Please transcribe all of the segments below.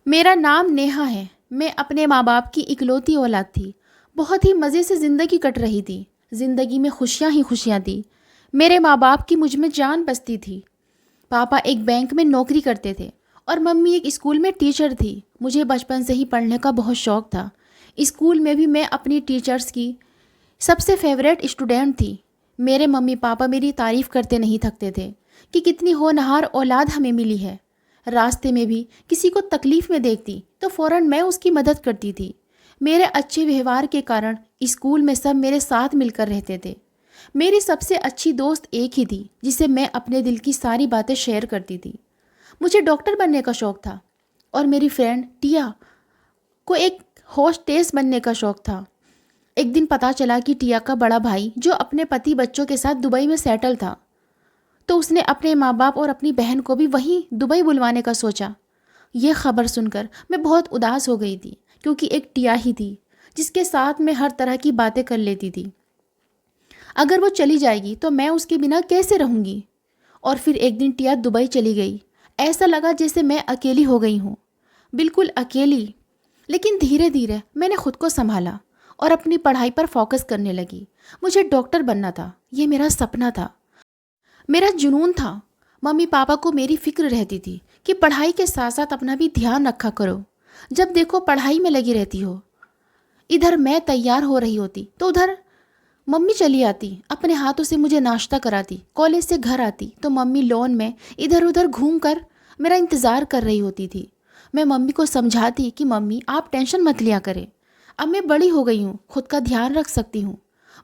मेरा नाम नेहा है। मैं अपने माँ बाप की इकलौती औलाद थी। बहुत ही मज़े से ज़िंदगी कट रही थी। ज़िंदगी में खुशियाँ ही खुशियाँ थी। मेरे माँ बाप की मुझ में जान बसती थी। पापा एक बैंक में नौकरी करते थे और मम्मी एक स्कूल में टीचर थी। मुझे बचपन से ही पढ़ने का बहुत शौक़ था। स्कूल में भी मैं अपनी टीचर्स की सबसे फेवरेट स्टूडेंट थी। मेरे मम्मी पापा मेरी तारीफ़ करते नहीं थकते थे कि कितनी होनहार औलाद हमें मिली है। रास्ते में भी किसी को तकलीफ़ में देखती तो फ़ौरन मैं उसकी मदद करती थी। मेरे अच्छे व्यवहार के कारण स्कूल में सब मेरे साथ मिलकर रहते थे। मेरी सबसे अच्छी दोस्त एक ही थी जिसे मैं अपने दिल की सारी बातें शेयर करती थी। मुझे डॉक्टर बनने का शौक़ था और मेरी फ्रेंड टिया को एक होस्टेस बनने का शौक़ था। एक दिन पता चला कि टिया का बड़ा भाई जो अपने पति बच्चों के साथ दुबई में सेटल था, तो उसने अपने माँ बाप और अपनी बहन को भी वहीं दुबई बुलवाने का सोचा। ये खबर सुनकर मैं बहुत उदास हो गई थी, क्योंकि एक टिया ही थी जिसके साथ मैं हर तरह की बातें कर लेती थी। अगर वो चली जाएगी तो मैं उसके बिना कैसे रहूँगी। और फिर एक दिन टिया दुबई चली गई। ऐसा लगा जैसे मैं अकेली हो गई हूँ, बिल्कुल अकेली। लेकिन धीरे धीरे मैंने खुद को संभाला और अपनी पढ़ाई पर फोकस करने लगी। मुझे डॉक्टर बनना था, ये मेरा सपना था, मेरा जुनून था। मम्मी पापा को मेरी फिक्र रहती थी कि पढ़ाई के साथ साथ अपना भी ध्यान रखा करो। जब देखो पढ़ाई में लगी रहती हो। इधर मैं तैयार हो रही होती तो उधर मम्मी चली आती, अपने हाथों से मुझे नाश्ता कराती। कॉलेज से घर आती तो मम्मी लॉन में इधर उधर घूम कर मेरा इंतज़ार कर रही होती थी। मैं मम्मी को समझाती कि मम्मी आप टेंशन मत लिया करें, अब मैं बड़ी हो गई हूँ, खुद का ध्यान रख सकती हूँ।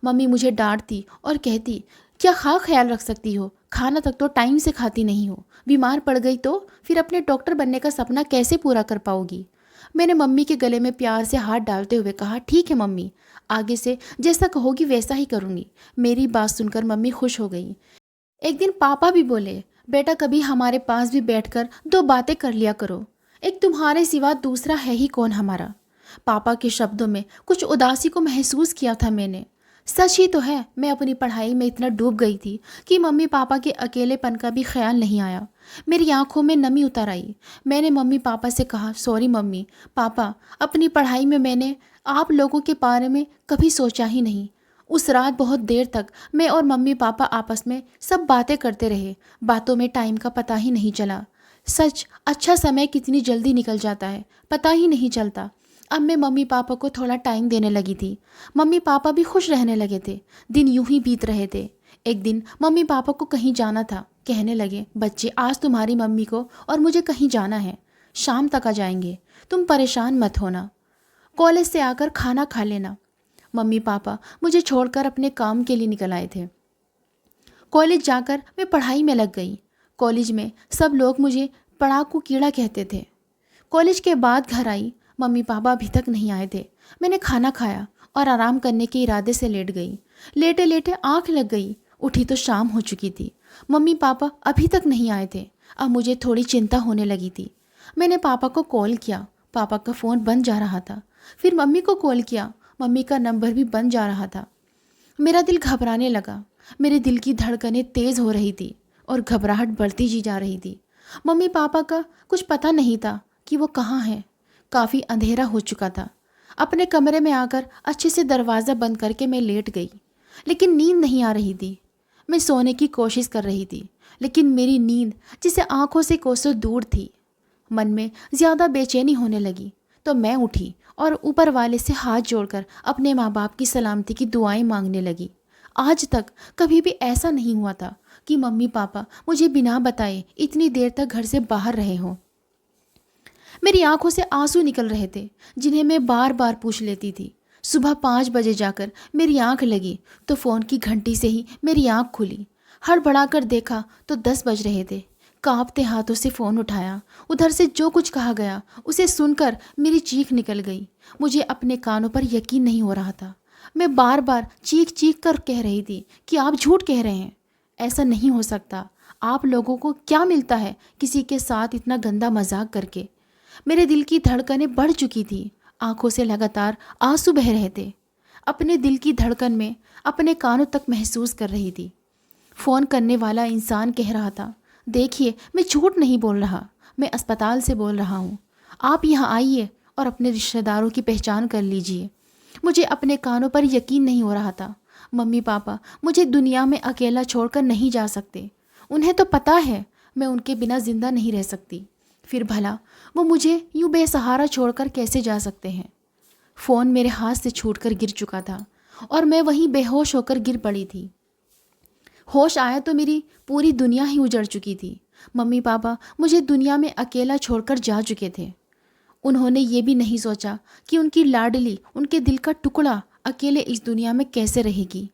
मम्मी मुझे डांटती और कहती, क्या ख्याल रख सकती हो, खाना तक तो टाइम से खाती नहीं हो, बीमार पड़ गई तो फिर अपने डॉक्टर बनने का सपना कैसे पूरा कर पाओगी। मैंने मम्मी के गले में प्यार से हाथ डालते हुए कहा, ठीक है मम्मी, आगे से जैसा कहोगी वैसा ही करूँगी। मेरी बात सुनकर मम्मी खुश हो गई। एक दिन पापा भी बोले, बेटा कभी हमारे पास भी बैठकर दो बातें कर लिया करो, एक तुम्हारे सिवा दूसरा है ही कौन हमारा। पापा के शब्दों में कुछ उदासी को महसूस किया था मैंने। सच ही तो है, मैं अपनी पढ़ाई में इतना डूब गई थी कि मम्मी पापा के अकेलेपन का भी ख्याल नहीं आया। मेरी आंखों में नमी उतर आई। मैंने मम्मी पापा से कहा, सॉरी मम्मी पापा, अपनी पढ़ाई में मैंने आप लोगों के बारे में कभी सोचा ही नहीं। उस रात बहुत देर तक मैं और मम्मी पापा आपस में सब बातें करते रहे। बातों में टाइम का पता ही नहीं चला। सच, अच्छा समय कितनी जल्दी निकल जाता है, पता ही नहीं चलता। अब मैं मम्मी पापा को थोड़ा टाइम देने लगी थी। मम्मी पापा भी खुश रहने लगे थे। दिन यूं ही बीत रहे थे। एक दिन मम्मी पापा को कहीं जाना था। कहने लगे, बच्चे आज तुम्हारी मम्मी को और मुझे कहीं जाना है, शाम तक आ जाएंगे, तुम परेशान मत होना, कॉलेज से आकर खाना खा लेना। मम्मी पापा मुझे छोड़कर अपने काम के लिए निकल आए थे। कॉलेज जाकर मैं पढ़ाई में लग गई। कॉलेज में सब लोग मुझे पढ़ाकू कीड़ा कहते थे। कॉलेज के बाद घर आई। मम्मी पापा अभी तक नहीं आए थे। मैंने खाना खाया और आराम करने के इरादे से लेट गई। लेटे लेटे आँख लग गई। उठी तो शाम हो चुकी थी। मम्मी पापा अभी तक नहीं आए थे। अब मुझे थोड़ी चिंता होने लगी थी। मैंने पापा को कॉल किया। पापा का फ़ोन बंद जा रहा था। फिर मम्मी को कॉल किया। मम्मी का नंबर भी बंद जा रहा था। मेरा दिल घबराने लगा। मेरे दिल की धड़कनें तेज़ हो रही थी और घबराहट बढ़ती जी जा रही थी। मम्मी पापा का कुछ पता नहीं था कि वो कहाँ हैं। काफ़ी अंधेरा हो चुका था। अपने कमरे में आकर अच्छे से दरवाज़ा बंद करके मैं लेट गई। लेकिन नींद नहीं आ रही थी। मैं सोने की कोशिश कर रही थी, लेकिन मेरी नींद जिसे आंखों से कोसों दूर थी। मन में ज़्यादा बेचैनी होने लगी तो मैं उठी और ऊपर वाले से हाथ जोड़कर अपने माँ बाप की सलामती की दुआएं मांगने लगी। आज तक कभी भी ऐसा नहीं हुआ था कि मम्मी पापा मुझे बिना बताए इतनी देर तक घर से बाहर रहे हों। मेरी आंखों से आंसू निकल रहे थे, जिन्हें मैं बार बार पूछ लेती थी। सुबह 5 बजे जाकर मेरी आंख लगी तो फ़ोन की घंटी से ही मेरी आंख खुली। हड़बड़ाकर देखा तो 10 बज रहे थे। कांपते हाथों से फ़ोन उठाया। उधर से जो कुछ कहा गया उसे सुनकर मेरी चीख निकल गई। मुझे अपने कानों पर यकीन नहीं हो रहा था। मैं बार बार चीख चीख कर कह रही थी कि आप झूठ कह रहे हैं, ऐसा नहीं हो सकता। आप लोगों को क्या मिलता है किसी के साथ इतना गंदा मजाक करके। मेरे दिल की धड़कनें बढ़ चुकी थी। आंखों से लगातार आंसू बह रहे थे। अपने दिल की धड़कन में अपने कानों तक महसूस कर रही थी। फ़ोन करने वाला इंसान कह रहा था, देखिए मैं झूठ नहीं बोल रहा, मैं अस्पताल से बोल रहा हूँ। आप यहाँ आइए और अपने रिश्तेदारों की पहचान कर लीजिए। मुझे अपने कानों पर यकीन नहीं हो रहा था। मम्मी पापा मुझे दुनिया में अकेला छोड़कर नहीं जा सकते। उन्हें तो पता है मैं उनके बिना जिंदा नहीं रह सकती। फिर भला वो मुझे यूं बेसहारा छोड़कर कैसे जा सकते हैं। फ़ोन मेरे हाथ से छूटकर गिर चुका था और मैं वहीं बेहोश होकर गिर पड़ी थी। होश आया तो मेरी पूरी दुनिया ही उजड़ चुकी थी। मम्मी पापा मुझे दुनिया में अकेला छोड़कर जा चुके थे। उन्होंने ये भी नहीं सोचा कि उनकी लाडली, उनके दिल का टुकड़ा अकेले इस दुनिया में कैसे रहेगी।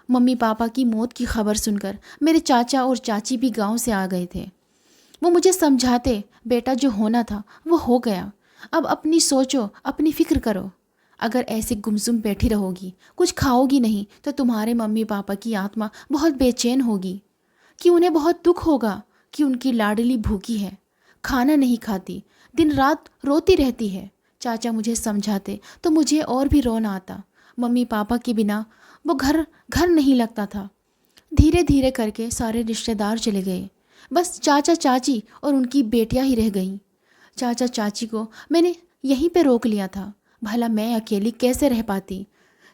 मम्मी पापा की मौत की खबर सुनकर मेरे चाचा और चाची भी गांव से आ गए थे। वो मुझे समझाते, बेटा जो होना था वो हो गया, अब अपनी सोचो, अपनी फिक्र करो। अगर ऐसे गुमसुम बैठी रहोगी, कुछ खाओगी नहीं, तो तुम्हारे मम्मी पापा की आत्मा बहुत बेचैन होगी कि उन्हें बहुत दुख होगा कि उनकी लाडली भूखी है, खाना नहीं खाती, दिन रात रोती रहती है। चाचा मुझे समझाते तो मुझे और भी रोना आता। मम्मी पापा के बिना वो घर घर नहीं लगता था। धीरे धीरे करके सारे रिश्तेदार चले गए, बस चाचा चाची और उनकी बेटियां ही रह गईं। चाचा चाची को मैंने यहीं पे रोक लिया था, भला मैं अकेली कैसे रह पाती।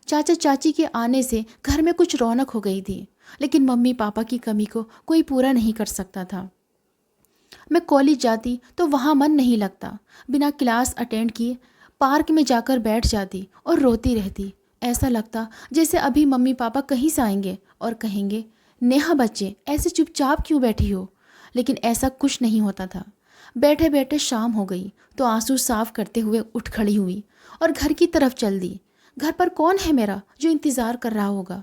चाचा चाची के आने से घर में कुछ रौनक हो गई थी, लेकिन मम्मी पापा की कमी को कोई पूरा नहीं कर सकता था। मैं कॉलेज जाती तो वहाँ मन नहीं लगता। बिना क्लास अटेंड किए पार्क में जाकर बैठ जाती और रोती रहती। ऐसा लगता जैसे अभी मम्मी पापा कहीं से आएंगे और कहेंगे, नेहा बच्चे ऐसे चुपचाप क्यों बैठी हो। लेकिन ऐसा कुछ नहीं होता था। बैठे बैठे शाम हो गई तो आंसू साफ करते हुए उठ खड़ी हुई और घर की तरफ चल दी। घर पर कौन है मेरा जो इंतज़ार कर रहा होगा।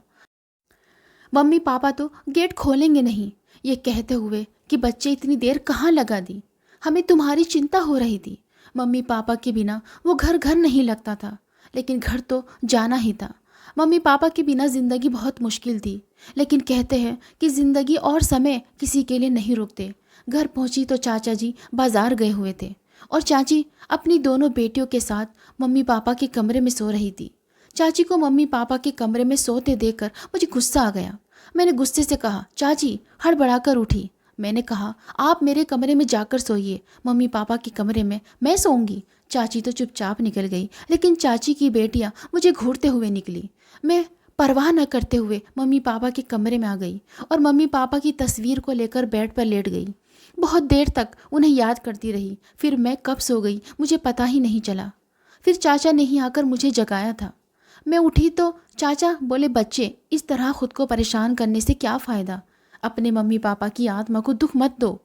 मम्मी पापा तो गेट खोलेंगे नहीं, ये कहते हुए कि बच्चे इतनी देर कहाँ लगा दी, हमें तुम्हारी चिंता हो रही थी। मम्मी पापा के बिना वो घर घर नहीं लगता था, लेकिन घर तो जाना ही था। मम्मी पापा के बिना ज़िंदगी बहुत मुश्किल थी, लेकिन कहते हैं कि ज़िंदगी और समय किसी के लिए नहीं रुकते। घर पहुंची तो चाचा जी बाज़ार गए हुए थे और चाची अपनी दोनों बेटियों के साथ मम्मी पापा के कमरे में सो रही थी। चाची को मम्मी पापा के कमरे में सोते देखकर मुझे गुस्सा आ गया। मैंने गुस्से से कहा, चाची हड़बड़ाकर उठी। मैंने कहा, आप मेरे कमरे में जाकर सोइए, मम्मी पापा के कमरे में मैं सोऊंगी। चाची तो चुपचाप निकल गई, लेकिन चाची की बेटियां मुझे घूरते हुए निकली। मैं परवाह न करते हुए मम्मी पापा के कमरे में आ गई और मम्मी पापा की तस्वीर को लेकर बेड पर लेट गई। बहुत देर तक उन्हें याद करती रही। फिर मैं कब सो गई मुझे पता ही नहीं चला। फिर चाचा ने ही आकर मुझे जगाया था। मैं उठी तो चाचा बोले, बच्चे इस तरह खुद को परेशान करने से क्या फ़ायदा, अपने मम्मी पापा की आत्मा को दुख मत दो।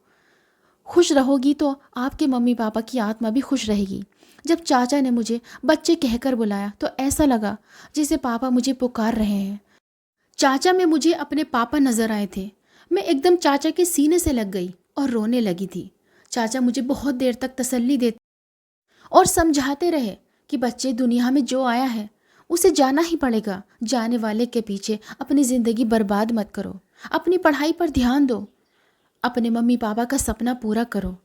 खुश रहोगी तो आपके मम्मी पापा की आत्मा भी खुश रहेगी। जब चाचा ने मुझे बच्चे कहकर बुलाया तो ऐसा लगा जैसे पापा मुझे पुकार रहे हैं। चाचा में मुझे अपने पापा नज़र आए थे। मैं एकदम चाचा के सीने से लग गई और रोने लगी थी। चाचा मुझे बहुत देर तक तसल्ली देते और समझाते रहे कि बच्चे दुनिया में जो आया है उसे जाना ही पड़ेगा। जाने वाले के पीछे अपनी ज़िंदगी बर्बाद मत करो, अपनी पढ़ाई पर ध्यान दो, अपने मम्मी पापा का सपना पूरा करो,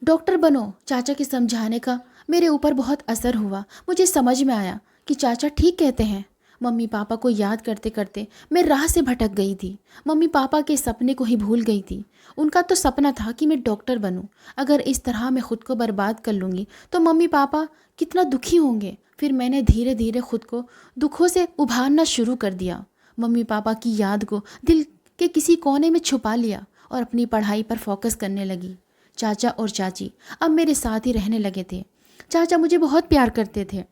डॉक्टर बनो। चाचा के समझाने का मेरे ऊपर बहुत असर हुआ। मुझे समझ में आया कि चाचा ठीक कहते हैं। मम्मी पापा को याद करते करते मैं राह से भटक गई थी। मम्मी पापा के सपने को ही भूल गई थी। उनका तो सपना था कि मैं डॉक्टर बनूं। अगर इस तरह मैं खुद को बर्बाद कर लूँगी तो मम्मी पापा कितना दुखी होंगे। फिर मैंने धीरे धीरे खुद को दुखों से उभारना शुरू कर दिया। मम्मी पापा की याद को दिल के किसी कोने में छुपा लिया और अपनी पढ़ाई पर फोकस करने लगी। चाचा और चाची अब मेरे साथ ही रहने लगे थे। चाचा मुझे बहुत प्यार करते थे,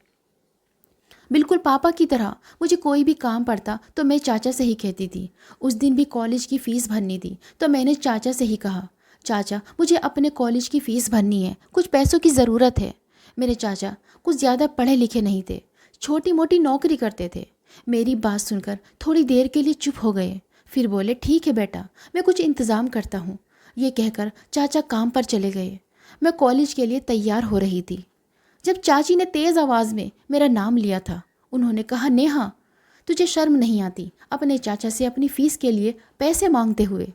बिल्कुल पापा की तरह। मुझे कोई भी काम पड़ता तो मैं चाचा से ही कहती थी। उस दिन भी कॉलेज की फ़ीस भरनी थी तो मैंने चाचा से ही कहा, चाचा मुझे अपने कॉलेज की फ़ीस भरनी है, कुछ पैसों की ज़रूरत है। मेरे चाचा कुछ ज़्यादा पढ़े लिखे नहीं थे, छोटी मोटी नौकरी करते थे। मेरी बात सुनकर थोड़ी देर के लिए चुप हो गए, फिर बोले, ठीक है बेटा, मैं कुछ इंतज़ाम करता हूँ। ये कहकर चाचा काम पर चले गए। मैं कॉलेज के लिए तैयार हो रही थी जब चाची ने तेज़ आवाज़ में मेरा नाम लिया था। उन्होंने कहा, नेहा तुझे शर्म नहीं आती अपने चाचा से अपनी फ़ीस के लिए पैसे मांगते हुए।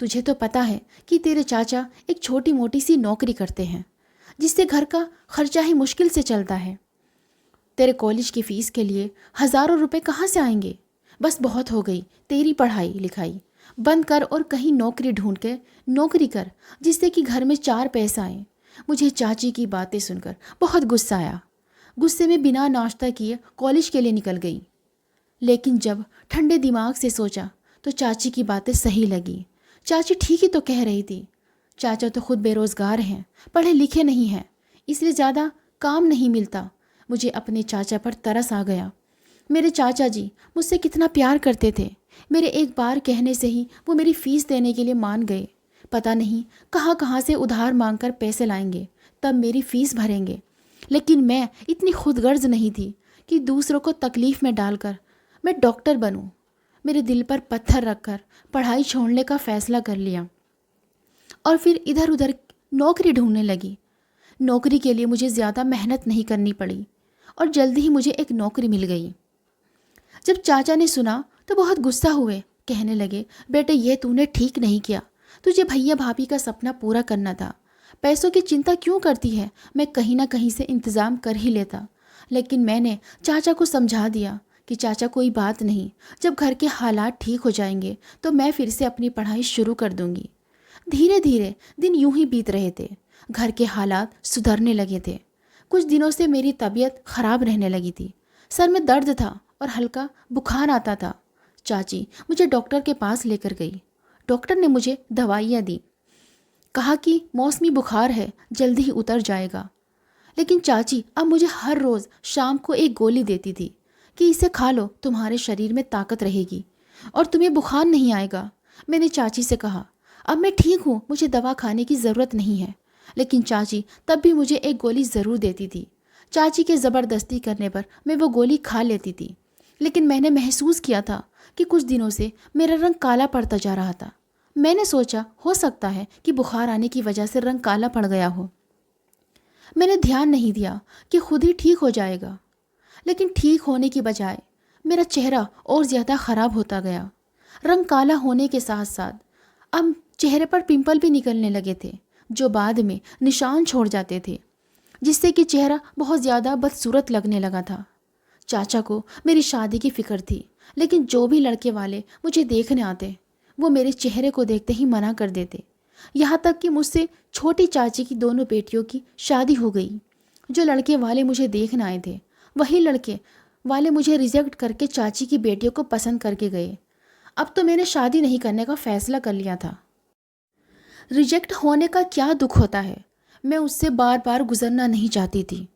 तुझे तो पता है कि तेरे चाचा एक छोटी मोटी सी नौकरी करते हैं जिससे घर का खर्चा ही मुश्किल से चलता है। तेरे कॉलेज की फ़ीस के लिए हज़ारों रुपए कहाँ से आएंगे। बस बहुत हो गई तेरी पढ़ाई लिखाई, बंद कर और कहीं नौकरी ढूंढ के नौकरी कर जिससे कि घर में चार पैसा आए। मुझे चाची की बातें सुनकर बहुत गुस्सा आया। गुस्से में बिना नाश्ता किए कॉलेज के लिए निकल गई। लेकिन जब ठंडे दिमाग से सोचा तो चाची की बातें सही लगी। चाची ठीक ही तो कह रही थी। चाचा तो खुद बेरोज़गार हैं, पढ़े लिखे नहीं हैं, इसलिए ज़्यादा काम नहीं मिलता। मुझे अपने चाचा पर तरस आ गया। मेरे चाचा जी मुझसे कितना प्यार करते थे। मेरे एक बार कहने से ही वो मेरी फ़ीस देने के लिए मान गए। पता नहीं कहाँ कहाँ से उधार मांगकर पैसे लाएंगे, तब मेरी फ़ीस भरेंगे। लेकिन मैं इतनी खुदगर्ज नहीं थी कि दूसरों को तकलीफ़ में डालकर मैं डॉक्टर बनूं। मेरे दिल पर पत्थर रखकर पढ़ाई छोड़ने का फ़ैसला कर लिया और फिर इधर उधर नौकरी ढूंढने लगी। नौकरी के लिए मुझे ज़्यादा मेहनत नहीं करनी पड़ी और जल्दी ही मुझे एक नौकरी मिल गई। जब चाचा ने सुना तो बहुत गुस्सा हुए। कहने लगे, बेटे ये तूने ठीक नहीं किया, तुझे भैया भाभी का सपना पूरा करना था। पैसों की चिंता क्यों करती है, मैं कहीं ना कहीं से इंतज़ाम कर ही लेता। लेकिन मैंने चाचा को समझा दिया कि चाचा कोई बात नहीं, जब घर के हालात ठीक हो जाएंगे तो मैं फिर से अपनी पढ़ाई शुरू कर दूंगी। धीरे धीरे दिन यूं ही बीत रहे थे। घर के हालात सुधरने लगे थे। कुछ दिनों से मेरी तबीयत खराब रहने लगी थी। सर में दर्द था और हल्का बुखार आता था। चाची मुझे डॉक्टर के पास लेकर गई। डॉक्टर ने मुझे दवाइयाँ दी, कहा कि मौसमी बुखार है, जल्दी ही उतर जाएगा। लेकिन चाची अब मुझे हर रोज़ शाम को एक गोली देती थी कि इसे खा लो, तुम्हारे शरीर में ताकत रहेगी और तुम्हें बुखार नहीं आएगा। मैंने चाची से कहा, अब मैं ठीक हूँ, मुझे दवा खाने की ज़रूरत नहीं है। लेकिन चाची तब भी मुझे एक गोली ज़रूर देती थी। चाची के ज़बरदस्ती करने पर मैं वो गोली खा लेती थी। लेकिन मैंने महसूस किया था कि कुछ दिनों से मेरा रंग काला पड़ता जा रहा था। मैंने सोचा हो सकता है कि बुखार आने की वजह से रंग काला पड़ गया हो। मैंने ध्यान नहीं दिया कि खुद ही ठीक हो जाएगा। लेकिन ठीक होने की बजाय मेरा चेहरा और ज़्यादा ख़राब होता गया। रंग काला होने के साथ साथ अब चेहरे पर पिंपल भी निकलने लगे थे, जो बाद में निशान छोड़ जाते थे, जिससे कि चेहरा बहुत ज़्यादा बदसूरत लगने लगा था। चाचा को मेरी शादी की फ़िक्र थी, लेकिन जो भी लड़के वाले मुझे देखने आते वो मेरे चेहरे को देखते ही मना कर देते। यहाँ तक कि मुझसे छोटी चाची की दोनों बेटियों की शादी हो गई। जो लड़के वाले मुझे देखने आए थे वही लड़के वाले मुझे रिजेक्ट करके चाची की बेटियों को पसंद करके गए। अब तो मैंने शादी नहीं करने का फ़ैसला कर लिया था। रिजेक्ट होने का क्या दुख होता है, मैं उससे बार बार गुजरना नहीं चाहती थी।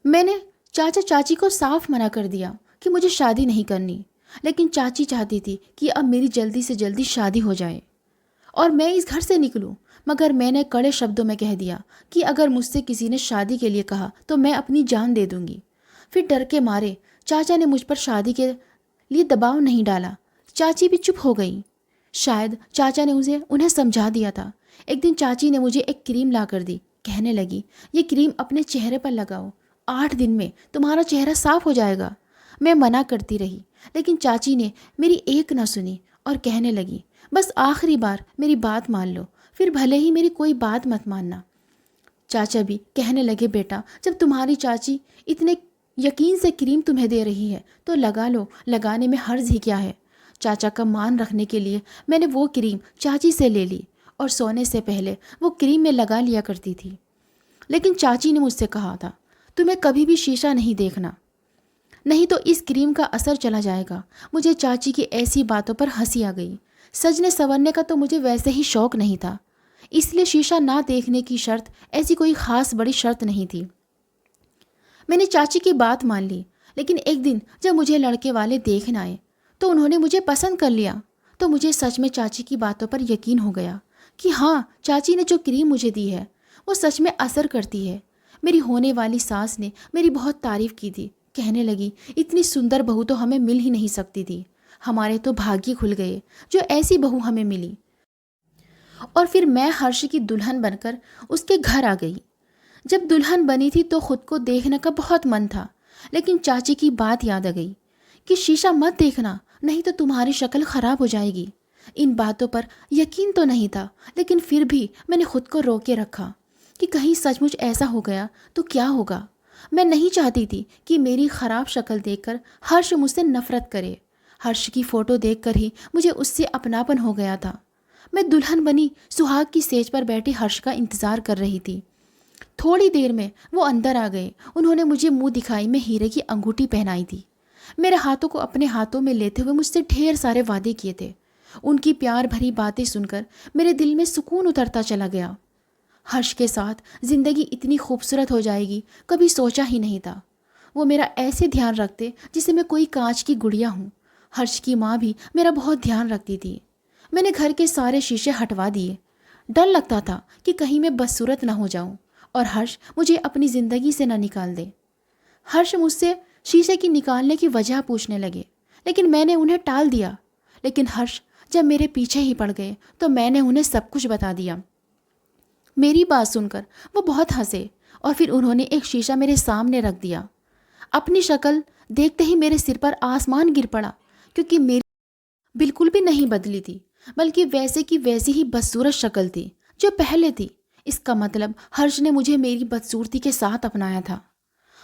मैंने चाचा चाची को साफ मना कर दिया कि मुझे शादी नहीं करनी। लेकिन चाची चाहती थी कि अब मेरी जल्दी से जल्दी शादी हो जाए और मैं इस घर से निकलूं। मगर मैंने कड़े शब्दों में कह दिया कि अगर मुझसे किसी ने शादी के लिए कहा तो मैं अपनी जान दे दूंगी। फिर डर के मारे चाचा ने मुझ पर शादी के लिए दबाव नहीं डाला। चाची भी चुप हो गई। शायद चाचा ने उन्हें समझा दिया था। एक दिन चाची ने मुझे एक क्रीम ला कर दी। कहने लगी, ये क्रीम अपने चेहरे पर लगाओ, 8 दिन में तुम्हारा चेहरा साफ हो जाएगा। मैं मना करती रही, लेकिन चाची ने मेरी एक ना सुनी और कहने लगी, बस आखिरी बार मेरी बात मान लो, फिर भले ही मेरी कोई बात मत मानना। चाचा भी कहने लगे, बेटा जब तुम्हारी चाची इतने यकीन से क्रीम तुम्हें दे रही है तो लगा लो, लगाने में हर्ज ही क्या है। चाचा का मान रखने के लिए मैंने वो क्रीम चाची से ले ली और सोने से पहले वो क्रीम मैं लगा लिया करती थी। लेकिन चाची ने मुझसे कहा था, तुम्हें कभी भी शीशा नहीं देखना, नहीं तो इस क्रीम का असर चला जाएगा। मुझे चाची की ऐसी बातों पर हंसी आ गई। सजने संवरने का तो मुझे वैसे ही शौक नहीं था, इसलिए शीशा ना देखने की शर्त ऐसी कोई ख़ास बड़ी शर्त नहीं थी। मैंने चाची की बात मान ली। लेकिन एक दिन जब मुझे लड़के वाले देखने आए तो उन्होंने मुझे पसंद कर लिया। तो मुझे सच में चाची की बातों पर यकीन हो गया कि हाँ, चाची ने जो क्रीम मुझे दी है वो सच में असर करती है। मेरी होने वाली सास ने मेरी बहुत तारीफ़ की थी। कहने लगी, इतनी सुंदर बहू तो हमें मिल ही नहीं सकती थी, हमारे तो भाग्य खुल गए जो ऐसी बहू हमें मिली। और फिर मैं हर्ष की दुल्हन बनकर उसके घर आ गई। जब दुल्हन बनी थी तो खुद को देखने का बहुत मन था, लेकिन चाची की बात याद आ गई कि शीशा मत देखना, नहीं तो तुम्हारी शक्ल ख़राब हो जाएगी। इन बातों पर यकीन तो नहीं था, लेकिन फिर भी मैंने खुद को रोके रखा कि कहीं सचमुच ऐसा हो गया तो क्या होगा। मैं नहीं चाहती थी कि मेरी ख़राब शक्ल देखकर हर्ष मुझसे नफ़रत करे। हर्ष की फ़ोटो देखकर ही मुझे उससे अपनापन हो गया था। मैं दुल्हन बनी सुहाग की सेज पर बैठे हर्ष का इंतज़ार कर रही थी। थोड़ी देर में वो अंदर आ गए। उन्होंने मुझे मुंह दिखाई में हीरे की अंगूठी पहनाई थी। मेरे हाथों को अपने हाथों में लेते हुए मुझसे ढेर सारे वादे किए थे। उनकी प्यार भरी बातें सुनकर मेरे दिल में सुकून उतरता चला गया। हर्ष के साथ जिंदगी इतनी खूबसूरत हो जाएगी, कभी सोचा ही नहीं था। वो मेरा ऐसे ध्यान रखते जैसे मैं कोई कांच की गुड़िया हूँ। हर्ष की माँ भी मेरा बहुत ध्यान रखती थी। मैंने घर के सारे शीशे हटवा दिए। डर लगता था कि कहीं मैं बदसूरत ना हो जाऊं और हर्ष मुझे अपनी ज़िंदगी से न निकाल दे। हर्ष मुझसे शीशे की निकालने की वजह पूछने लगे, लेकिन मैंने उन्हें टाल दिया। लेकिन हर्ष जब मेरे पीछे ही पड़ गए तो मैंने उन्हें सब कुछ बता दिया। मेरी बात सुनकर वो बहुत हंसे और फिर उन्होंने एक शीशा मेरे सामने रख दिया। अपनी शक्ल देखते ही मेरे सिर पर आसमान गिर पड़ा, क्योंकि मेरी बिल्कुल भी नहीं बदली थी, बल्कि वैसे की वैसी ही बदसूरत शक्ल थी जो पहले थी। इसका मतलब हर्ष ने मुझे मेरी बदसूरती के साथ अपनाया था।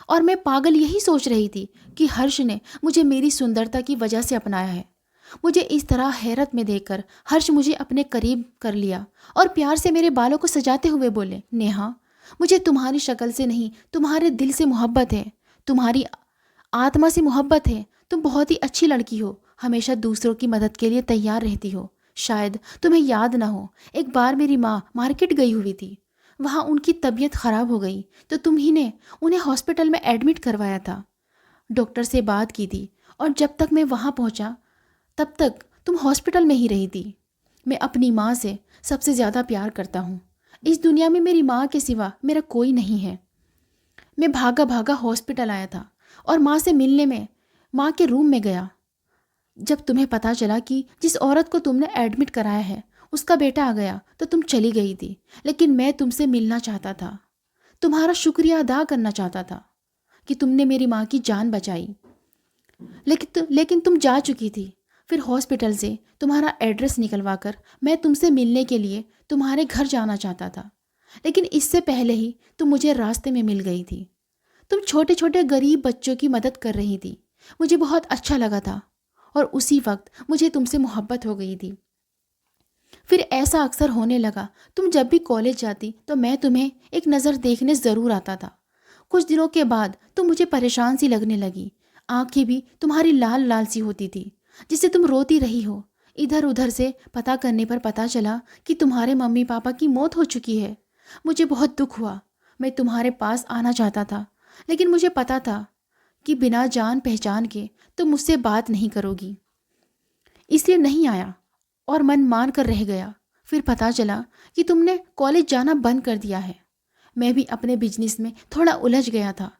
और मैं पागल यही सोच रही थी कि हर्ष ने मुझे मेरी सुंदरता की वजह से अपनाया है। मुझे इस तरह हैरत में देखकर हर्ष मुझे अपने करीब कर लिया और प्यार से मेरे बालों को सजाते हुए बोले, नेहा, मुझे तुम्हारी शक्ल से नहीं, तुम्हारे दिल से मोहब्बत है, तुम्हारी आत्मा से मोहब्बत है। तुम बहुत ही अच्छी लड़की हो, हमेशा दूसरों की मदद के लिए तैयार रहती हो। शायद तुम्हें याद ना हो, एक बार मेरी माँ मार्केट गई हुई थी। वहाँ उनकी तबीयत खराब हो गई तो तुम ही ने उन्हें हॉस्पिटल में एडमिट करवाया था। डॉक्टर से बात की थी और जब तक मैं वहाँ पहुँचा तब तक तुम हॉस्पिटल में ही रही थी। मैं अपनी माँ से सबसे ज़्यादा प्यार करता हूँ। इस दुनिया में मेरी माँ के सिवा मेरा कोई नहीं है। मैं भागा भागा हॉस्पिटल आया था और माँ से मिलने में माँ के रूम में गया। जब तुम्हें पता चला कि जिस औरत को तुमने एडमिट कराया है उसका बेटा आ गया तो तुम चली गई थी। लेकिन मैं तुमसे मिलना चाहता था, तुम्हारा शुक्रिया अदा करना चाहता था कि तुमने मेरी माँ की जान बचाई। लेकिन तुम जा चुकी थी। फिर हॉस्पिटल से तुम्हारा एड्रेस निकलवा कर मैं तुमसे मिलने के लिए तुम्हारे घर जाना चाहता था, लेकिन इससे पहले ही तुम मुझे रास्ते में मिल गई थी। तुम छोटे छोटे गरीब बच्चों की मदद कर रही थी। मुझे बहुत अच्छा लगा था और उसी वक्त मुझे तुमसे मोहब्बत हो गई थी। फिर ऐसा अक्सर होने लगा, तुम जब भी कॉलेज जाती तो मैं तुम्हें एक नज़र देखने ज़रूर आता था। कुछ दिनों के बाद तुम मुझे परेशान सी लगने लगी। आंखें भी तुम्हारी लाल लाल सी होती थी, जिससे तुम रोती रही हो। इधर उधर से पता करने पर पता चला कि तुम्हारे मम्मी पापा की मौत हो चुकी है। मुझे बहुत दुख हुआ। मैं तुम्हारे पास आना चाहता था, लेकिन मुझे पता था कि बिना जान पहचान के तुम मुझसे बात नहीं करोगी, इसलिए नहीं आया और मन मान कर रह गया। फिर पता चला कि तुमने कॉलेज जाना बंद कर दिया है। मैं भी अपने बिजनेस में थोड़ा उलझ गया था।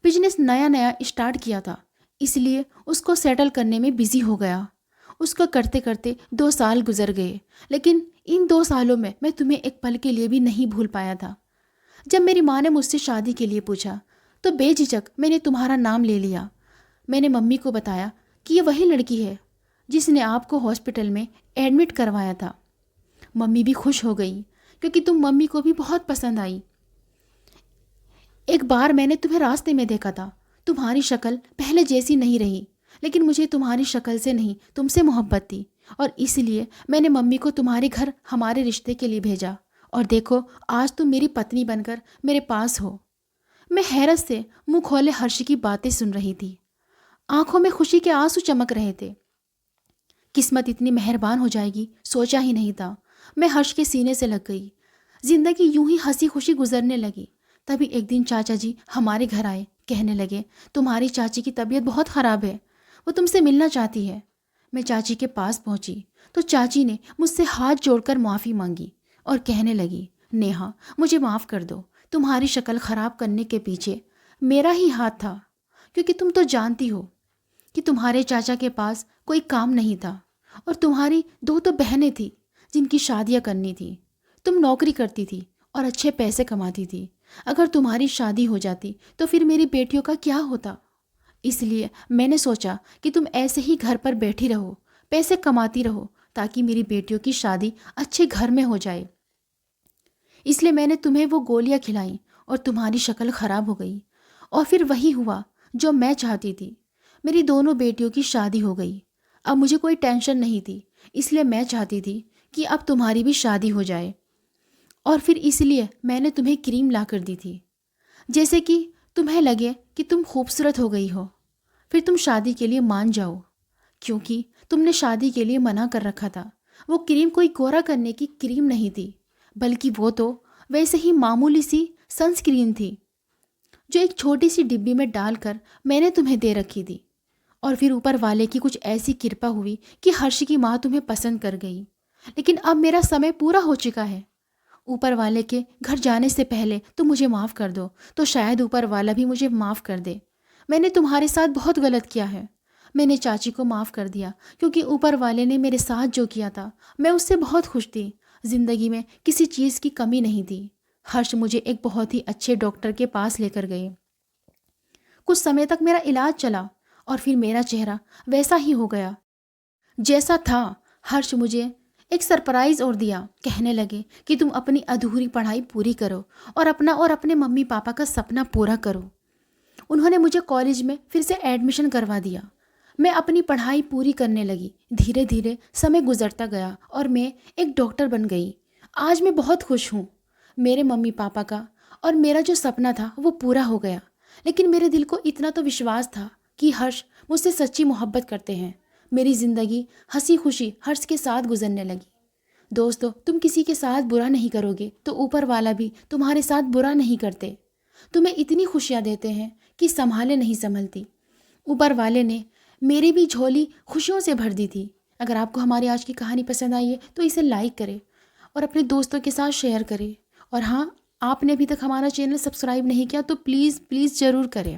बिजनेस नया नया स्टार्ट किया था, इसलिए उसको सेटल करने में बिजी हो गया। उसको करते करते 2 साल गुजर गए, लेकिन इन 2 सालों में मैं तुम्हें एक पल के लिए भी नहीं भूल पाया था। जब मेरी माँ ने मुझसे शादी के लिए पूछा तो बेझिझक मैंने तुम्हारा नाम ले लिया। मैंने मम्मी को बताया कि ये वही लड़की है जिसने आपको हॉस्पिटल में एडमिट करवाया था। मम्मी भी खुश हो गई, क्योंकि तुम मम्मी को भी बहुत पसंद आई। एक बार मैंने तुम्हें रास्ते में देखा था। तुम्हारी शक्ल पहले जैसी नहीं रही, लेकिन मुझे तुम्हारी शक्ल से नहीं, तुमसे मोहब्बत थी और इसलिए मैंने मम्मी को तुम्हारे घर हमारे रिश्ते के लिए भेजा। और देखो, आज तुम मेरी पत्नी बनकर मेरे पास हो। मैं हैरत से मुंह खोले हर्ष की बातें सुन रही थी। आंखों में खुशी के आंसू चमक रहे थे। किस्मत इतनी मेहरबान हो जाएगी सोचा ही नहीं था। मैं हर्ष के सीने से लग गई। जिंदगी यूं ही हंसी खुशी गुजरने लगी। तभी एक दिन चाचा जी हमारे घर आए। कहने लगे, तुम्हारी चाची की तबीयत बहुत ख़राब है, वो तुमसे मिलना चाहती है। मैं चाची के पास पहुंची तो चाची ने मुझसे हाथ जोड़कर माफ़ी मांगी और कहने लगी, नेहा, मुझे माफ़ कर दो। तुम्हारी शक्ल ख़राब करने के पीछे मेरा ही हाथ था, क्योंकि तुम तो जानती हो कि तुम्हारे चाचा के पास कोई काम नहीं था और तुम्हारी 2 तो बहनें थी जिनकी शादियां करनी थी। तुम नौकरी करती थी और अच्छे पैसे कमाती थी। अगर तुम्हारी शादी हो जाती तो फिर मेरी बेटियों का क्या होता? इसलिए मैंने सोचा कि तुम ऐसे ही घर पर बैठी रहो, पैसे कमाती रहो, ताकि मेरी बेटियों की शादी अच्छे घर में हो जाए। इसलिए मैंने तुम्हें वो गोलियां खिलाई और तुम्हारी शक्ल खराब हो गई। और फिर वही हुआ जो मैं चाहती थी। मेरी दोनों बेटियों की शादी हो गई। अब मुझे कोई टेंशन नहीं थी, इसलिए मैं चाहती थी कि अब तुम्हारी भी शादी हो जाए और फिर इसलिए मैंने तुम्हें क्रीम ला कर दी थी, जैसे कि तुम्हें लगे कि तुम खूबसूरत हो गई हो, फिर तुम शादी के लिए मान जाओ, क्योंकि तुमने शादी के लिए मना कर रखा था। वो क्रीम कोई गोरा करने की क्रीम नहीं थी, बल्कि वो तो वैसे ही मामूली सी सनस्क्रीन थी, जो एक छोटी सी डिब्बी में डालकर मैंने तुम्हें दे रखी थी। और फिर ऊपर वाले की कुछ ऐसी कृपा हुई कि हर्ष की माँ तुम्हें पसंद कर गई। लेकिन अब मेरा समय पूरा हो चुका है। ऊपर वाले के घर जाने से पहले तुम मुझे माफ़ कर दो, तो शायद ऊपर वाला भी मुझे माफ़ कर दे। मैंने तुम्हारे साथ बहुत गलत किया है। मैंने चाची को माफ़ कर दिया, क्योंकि ऊपर वाले ने मेरे साथ जो किया था मैं उससे बहुत खुश थी। ज़िंदगी में किसी चीज़ की कमी नहीं थी। हर्ष मुझे एक बहुत ही अच्छे डॉक्टर के पास लेकर गए। कुछ समय तक मेरा इलाज चला और फिर मेरा चेहरा वैसा ही हो गया जैसा था। हर्ष मुझे एक सरप्राइज़ और दिया। कहने लगे कि तुम अपनी अधूरी पढ़ाई पूरी करो और अपना और अपने मम्मी पापा का सपना पूरा करो। उन्होंने मुझे कॉलेज में फिर से एडमिशन करवा दिया। मैं अपनी पढ़ाई पूरी करने लगी। धीरे धीरे समय गुजरता गया और मैं एक डॉक्टर बन गई। आज मैं बहुत खुश हूँ। मेरे मम्मी पापा का और मेरा जो सपना था वो पूरा हो गया। लेकिन मेरे दिल को इतना तो विश्वास था कि हर्ष मुझसे सच्ची मोहब्बत करते हैं। मेरी ज़िंदगी हंसी खुशी हर्ष के साथ गुजरने लगी। दोस्तों, तुम किसी के साथ बुरा नहीं करोगे तो ऊपर वाला भी तुम्हारे साथ बुरा नहीं करते। तुम्हें इतनी खुशियाँ देते हैं कि संभाले नहीं संभलती। ऊपर वाले ने मेरी भी झोली खुशियों से भर दी थी। अगर आपको हमारी आज की कहानी पसंद आई है तो इसे लाइक करें और अपने दोस्तों के साथ शेयर करें। और हाँ, आपने अभी तक हमारा चैनल सब्सक्राइब नहीं किया तो प्लीज़ ज़रूर करें।